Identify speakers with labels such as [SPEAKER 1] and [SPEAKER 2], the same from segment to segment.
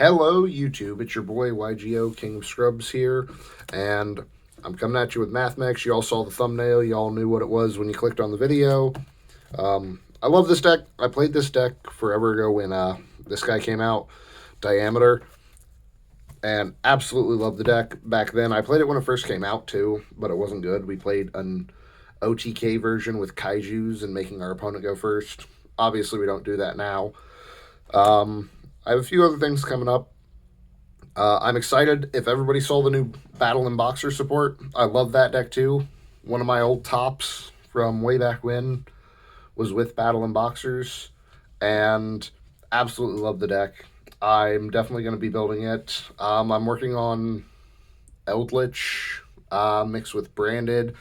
[SPEAKER 1] Hello, YouTube. It's your boy YGO King of Scrubs here, and I'm coming at you with MathMech. You all saw the thumbnail. You all knew what it was when you clicked on the video. I love this deck. I played this deck forever ago when this guy came out, Diameter, and absolutely loved the deck back then. I played it when it first came out too, but it wasn't good. We played an OTK version with Kaijus and making our opponent go first. Obviously, we don't do that now. I have a few other things coming up. I'm excited if everybody saw the new Battle and Boxer support. I love that deck too. One of my old tops from way back when was with Battle and Boxers, and absolutely love the deck. I'm definitely going to be building it. I'm working on Eldritch mixed with Branded.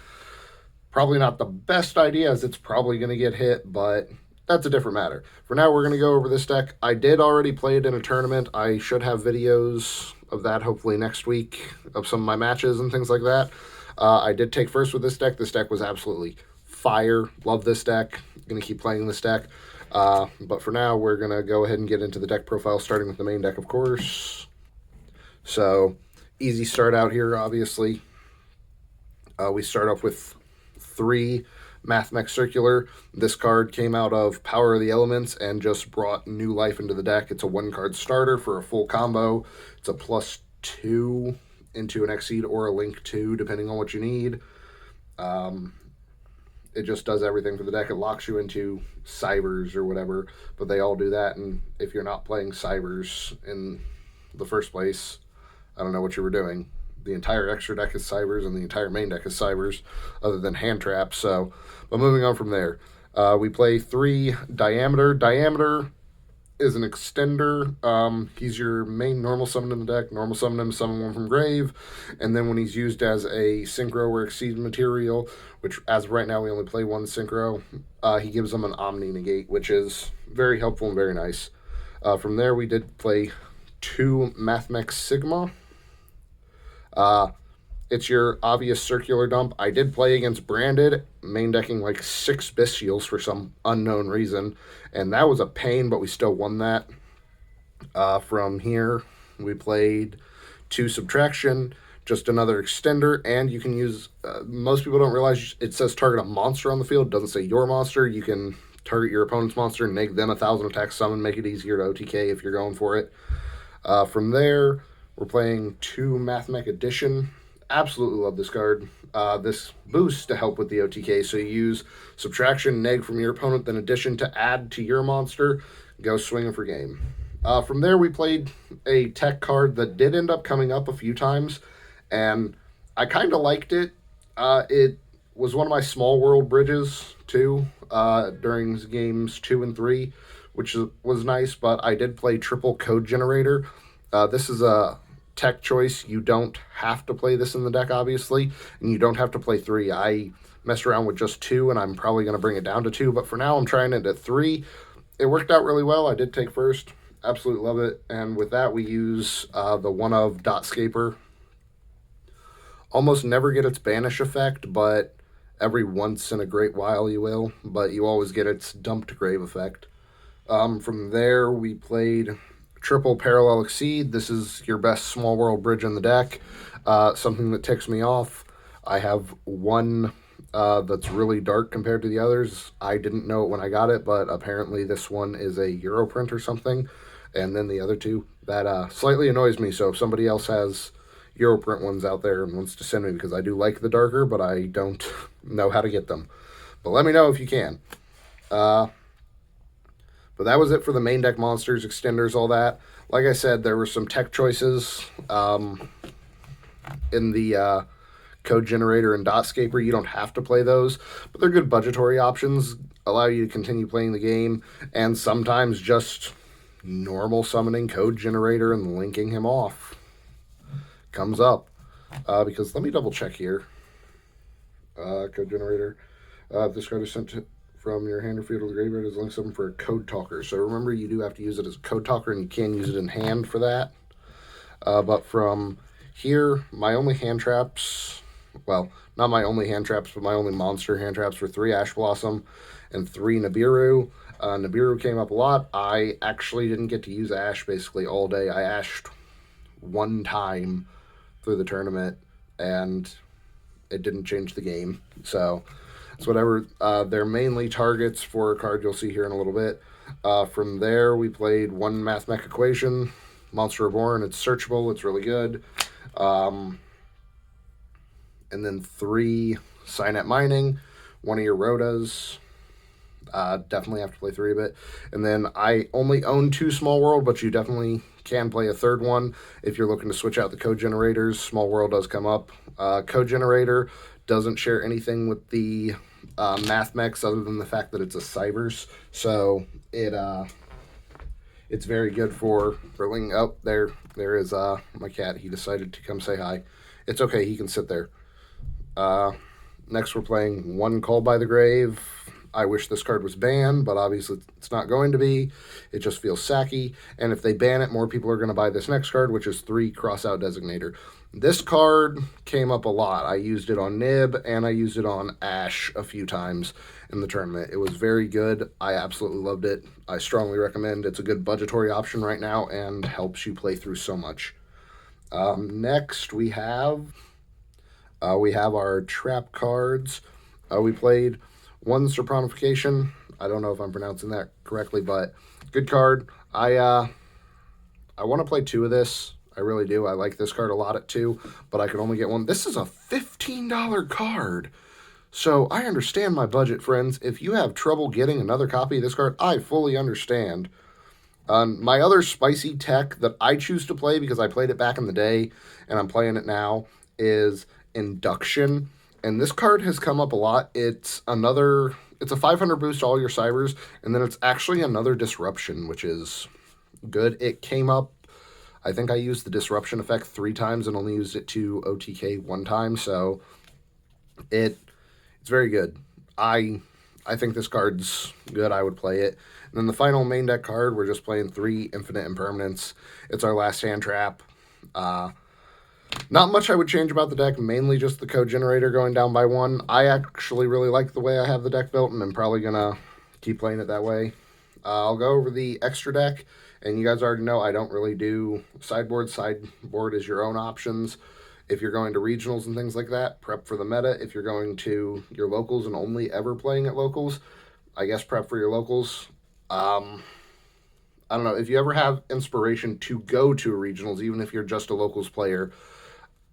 [SPEAKER 1] Probably not the best idea, as it's probably going to get hit, but that's a different matter. For now, we're going to go over this deck. I did already play it in a tournament. I should have videos of that hopefully next week of some of my matches and things like that. I did take first with this deck. This deck was absolutely fire. Love this deck. Going to keep playing this deck. But for now, we're going to go ahead and get into the deck profile, starting with the main deck, of course. So, easy start out here, obviously. We start off with 3 MathMech Circular. This card came out of Power of the Elements and just brought new life into the deck. It's a 1-card starter for a full combo. It's a +2 into an Exceed or a Link 2, depending on what you need. It just does everything for the deck. It locks you into Cybers or whatever, but they all do that, and if you're not playing Cybers in the first place, I don't know what you were doing. The entire extra deck is Cybers, and the entire main deck is Cybers, other than hand traps. So, but moving on from there, we play 3 Diameter. Diameter is an extender. He's your main normal summon in the deck. Normal summon him, summon one from grave, and then when he's used as a Synchro or Exceed material, which as of right now we only play 1 Synchro, he gives them an Omni Negate, which is very helpful and very nice. From there, we did play 2 MathMech Sigma. It's your obvious circular dump. I did play against Branded, main decking like 6 Bestials for some unknown reason, and that was a pain, but we still won that. From here, we played 2 Subtraction, just another extender, and you can use, most people don't realize it says target a monster on the field. It doesn't say your monster. You can target your opponent's monster, neg them 1,000 attack summon, make it easier to OTK if you're going for it. From there, we're playing 2 MathMech Edition. Absolutely love this card. This boost to help with the OTK. So you use Subtraction, neg from your opponent, then Addition to add to your monster. Go swinging for game. From there, we played a tech card that did end up coming up a few times, and I kind of liked it. It was one of my small world bridges, too, during games 2 and 3, which was nice, but I did play Triple Code Generator. This is a tech choice. You don't have to play this in the deck, obviously, and you don't have to play 3. I messed around with just 2, and I'm probably going to bring it down to 2, but for now I'm trying it at 3. It worked out really well. I did take first. Absolutely love it. And with that, we use the one of Dotscaper. Almost never get its banish effect, but every once in a great while you will, but you always get its dump to grave effect. From there, we played Triple Parallel Exceed. This is your best small world bridge in the deck. Something that ticks me off. I have one that's really dark compared to the others. I didn't know it when I got it, but apparently this one is a Europrint or something. And then the other 2, that slightly annoys me. So if somebody else has Europrint ones out there and wants to send me, because I do like the darker, but I don't know how to get them. But let me know if you can. But that was it for the main deck monsters, extenders, all that. Like I said, there were some tech choices in the Code Generator and Dotscaper. You don't have to play those, but they're good budgetary options, allow you to continue playing the game, and sometimes just normal summoning Code Generator and linking him off comes up. Because let me double check here. Code Generator. This card is sent to from your hand or field of the graveyard is linked something for a Code Talker. So remember, you do have to use it as a Code Talker, and you can use it in hand for that. But from here, my only hand traps, well, not my only hand traps, but my only monster hand traps were 3 Ash Blossom and 3 Nibiru. Nibiru came up a lot. I actually didn't get to use Ash basically all day. I ashed one time through the tournament, and it didn't change the game. So it's whatever. They're mainly targets for a card you'll see here in a little bit. From there, we played one MathMech equation, Monster Reborn. It's searchable. It's really good. And then 3 Signet Mining, one of your Rotas. Definitely have to play 3 of it. And then I only own 2 Small World, but you definitely can play a third one if you're looking to switch out the code generators. Small World does come up. Code generator doesn't share anything with the MathMechs other than the fact that it's a Cybers. So it's very good for linking. Oh, there is my cat. He decided to come say hi. It's okay. He can sit there. Next, we're playing one Call by the Grave. I wish this card was banned, but obviously it's not going to be. It just feels sacky. And if they ban it, more people are going to buy this next card, which is 3 Crossout Designator. This card came up a lot. I used it on Nib, and I used it on Ash a few times in the tournament. It was very good. I absolutely loved it. I strongly recommend. It's a good budgetary option right now and helps you play through so much. Next, we have our trap cards. We played one Serponification. I don't know if I'm pronouncing that correctly, but good card. I want to play 2 of this. I really do. I like this card a lot at 2, but I could only get 1. This is a $15 card. So I understand my budget, friends. If you have trouble getting another copy of this card, I fully understand. My other spicy tech that I choose to play because I played it back in the day and I'm playing it now is Induction. And this card has come up a lot. It's a 500 boost to all your Cybers, and then it's actually another Disruption, which is good. It came up, I think I used the Disruption effect 3 times and only used it to OTK 1 time, so it's very good. I think this card's good. I would play it. And then the final main deck card, we're just playing 3 Infinite Impermanence. It's our last hand trap. Not much I would change about the deck, mainly just the code generator going down by 1. I actually really like the way I have the deck built, and I'm probably going to keep playing it that way. I'll go over the extra deck, and you guys already know I don't really do sideboard. Sideboard is your own options. If you're going to regionals and things like that, prep for the meta. If you're going to your locals and only ever playing at locals, I guess prep for your locals. I don't know. If you ever have inspiration to go to a regionals, even if you're just a locals player,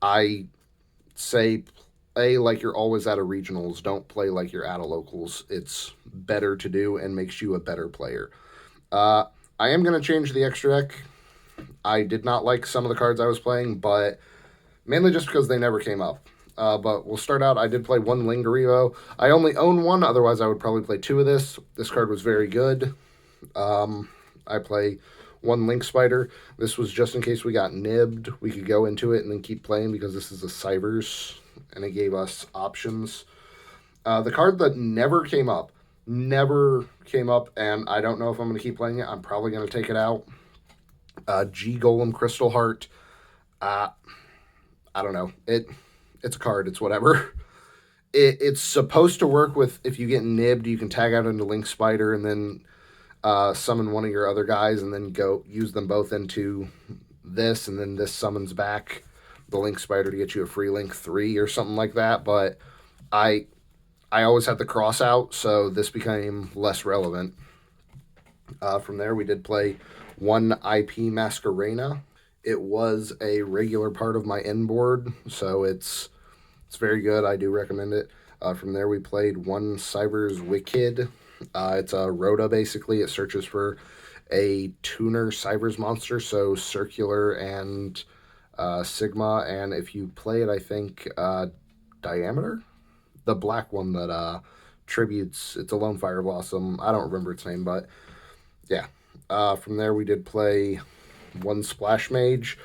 [SPEAKER 1] I say play like you're always at a regionals. Don't play like you're at a locals. It's better to do and makes you a better player. I am going to change the extra deck. I did not like some of the cards I was playing, but mainly just because they never came up. But we'll start out. I did play 1 Lingarivo. I only own 1, otherwise I would probably play 2 of this. This card was very good. I play 1 Link Spider. This was just in case we got nibbed. We could go into it and then keep playing because this is a Cybers, and it gave us options. The card that never came up, and I don't know if I'm going to keep playing it. I'm probably going to take it out. G Golem Crystal Heart. I don't know. It's a card. It's whatever. It's supposed to work with, if you get nibbed, you can tag out into Link Spider and then summon one of your other guys and then go use them both into this, and then this summons back the Link Spider to get you a free Link 3 or something like that. But I always had the cross out, so this became less relevant. From there, we did play 1 IP Masquerena. It was a regular part of my end board, so it's very good. I do recommend it. From there, we played 1 Cybers Wicked. It's a Rhoda, basically. It searches for a tuner Cybers monster, so Circular and Sigma, and if you play it, I think Diameter? The black one that tributes, it's a Lone Fire Blossom. I don't remember its name, but yeah. From there, we did play 1 Splash Mage.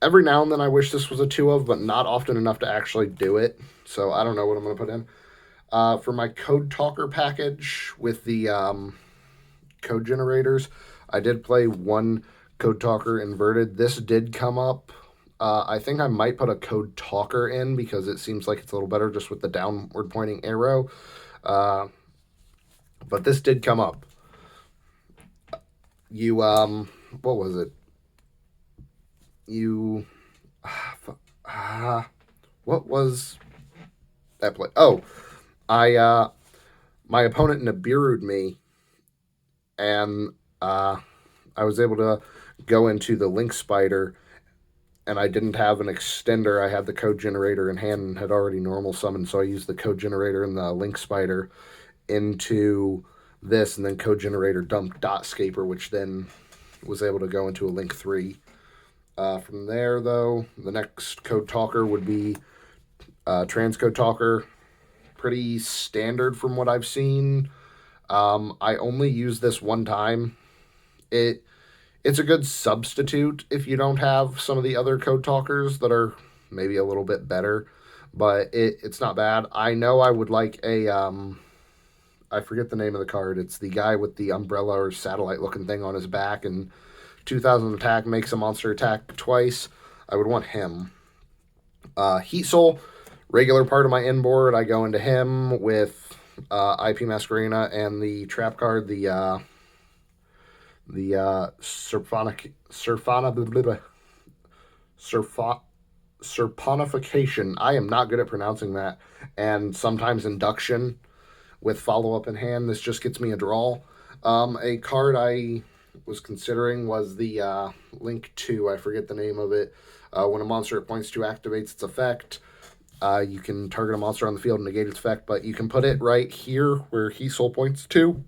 [SPEAKER 1] Every now and then I wish this was a 2 of, but not often enough to actually do it, so I don't know what I'm going to put in. For my Code Talker package with the code generators, I did play 1 Code Talker inverted. This did come up. I think I might put a Code Talker in because it seems like it's a little better just with the downward pointing arrow. But this did come up. You, what was it? You, what was that play? Oh, I, my opponent Nibiru'd me, and I was able to go into the Link Spider, and I didn't have an extender. I had the code generator in hand and had already normal summoned, so I used the code generator and the Link Spider into this, and then code generator dumped Dotscaper, which then was able to go into a Link 3. From there, though, the next code talker would be Transcode Talker. Pretty standard from what I've seen. I only used this one time. It's a good substitute if you don't have some of the other code talkers that are maybe a little bit better, but it's not bad. I know I would like a I forget the name of the card. It's the guy with the umbrella or satellite looking thing on his back, and 2000 attack makes a monster attack twice. I would want him. Heat Soul, regular part of my inboard. I go into him with IP Masquerena and the trap card, the Serponification. I am not good at pronouncing that. And sometimes Induction with follow-up in hand. This just gets me a draw. A card I was considering was the Link 2. I forget the name of it. When a monster at points 2 activates its effect, you can target a monster on the field and negate its effect, but you can put it right here where he soul points 2.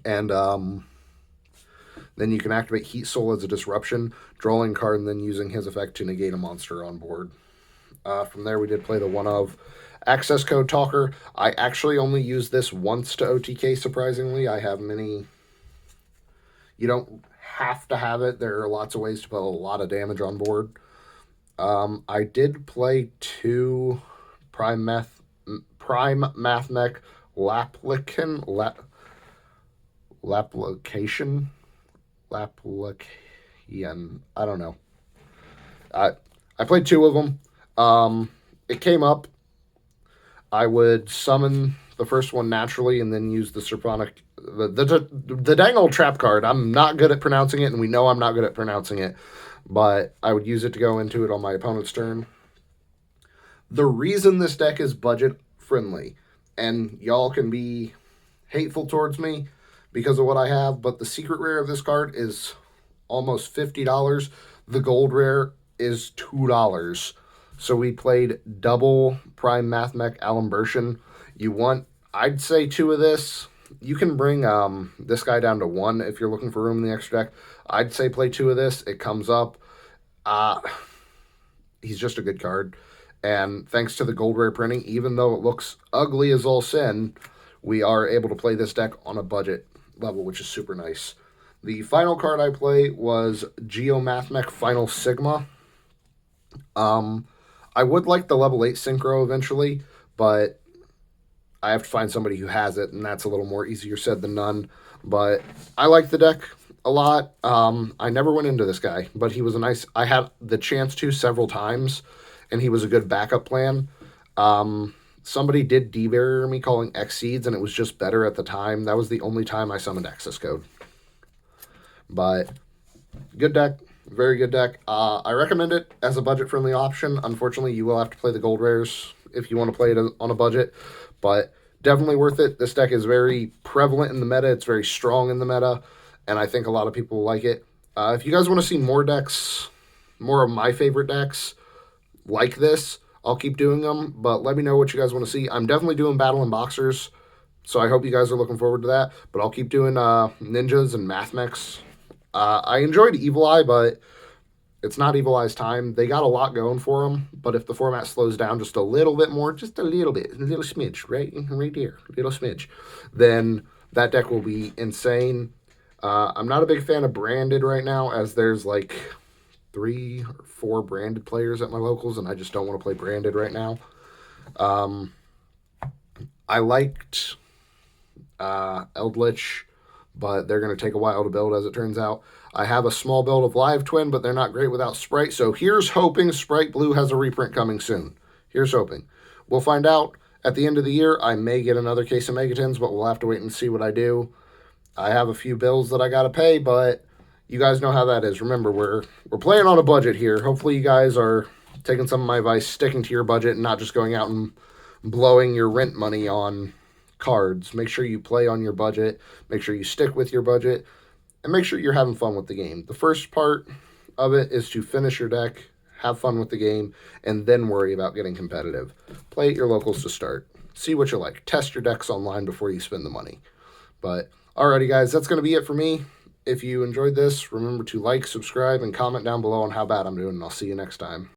[SPEAKER 1] And then you can activate Heat Soul as a disruption, drawing card, and then using his effect to negate a monster on board. From there, we did play the one of Access Code Talker. I actually only used this once to OTK, surprisingly. I have many. You don't have to have it. There are lots of ways to put a lot of damage on board. I did play 2 Prime MathMech Laplication. I don't know. I played 2 of them. It came up. I would summon the first one naturally and then use the the dang old trap card. I'm not good at pronouncing it, and we know I'm not good at pronouncing it, but I would use it to go into it on my opponent's turn. The reason this deck is budget friendly, and y'all can be hateful towards me because of what I have, but the secret rare of this card is almost $50. The gold rare is $2. So we played double Prime MathMech Alimbertion. You want, I'd say 2 of this. You can bring this guy down to 1 if you're looking for room in the extra deck. I'd say play 2 of this. It comes up. He's just a good card. And thanks to the gold rare printing, even though it looks ugly as all sin, we are able to play this deck on a budget level, which is super nice. The final card I play was GeoMathMech Final Sigma. I would like the level 8 Synchro eventually, but I have to find somebody who has it, and that's a little more easier said than done. But I like the deck a lot. I never went into this guy, but he was a nice... I had the chance to several times, and he was a good backup plan. Somebody did debarrier me calling X-Seeds, and it was just better at the time. That was the only time I summoned Access Code. But good deck. Very good deck. I recommend it as a budget-friendly option. Unfortunately, you will have to play the gold rares if you want to play it on a budget, but definitely worth it. This deck is very prevalent in the meta. It's very strong in the meta, and I think a lot of people will like it. If you guys want to see more decks, more of my favorite decks like this, I'll keep doing them, but let me know what you guys want to see. I'm definitely doing Battle and Boxers, so I hope you guys are looking forward to that, but I'll keep doing Ninjas and MathMechs. I enjoyed Evil Eye, but it's not Evil Eye's time. They got a lot going for them, but if the format slows down just a little bit more, just a little bit, a little smidge, right here, a little smidge, then that deck will be insane. I'm not a big fan of Branded right now, as there's like 3 or 4 Branded players at my locals, and I just don't want to play Branded right now. I liked Eldritch, but they're going to take a while to build, as it turns out. I have a small build of Live Twin, but they're not great without Sprite, so here's hoping Sprite Blue has a reprint coming soon. Here's hoping. We'll find out At the end of the year, I may get another case of Megatins, but we'll have to wait and see what I do. I have a few bills that I got to pay, but you guys know how that is. Remember, we're playing on a budget here. Hopefully you guys are taking some of my advice, sticking to your budget, and not just going out and blowing your rent money on cards. Make sure you play on your budget. Make sure you stick with your budget. And make sure you're having fun with the game. The first part of it is to finish your deck, have fun with the game, and then worry about getting competitive. Play at your locals to start. See what you like. Test your decks online before you spend the money. But alrighty, guys, that's going to be it for me. If you enjoyed this, remember to like, subscribe, and comment down below on how bad I'm doing, and I'll see you next time.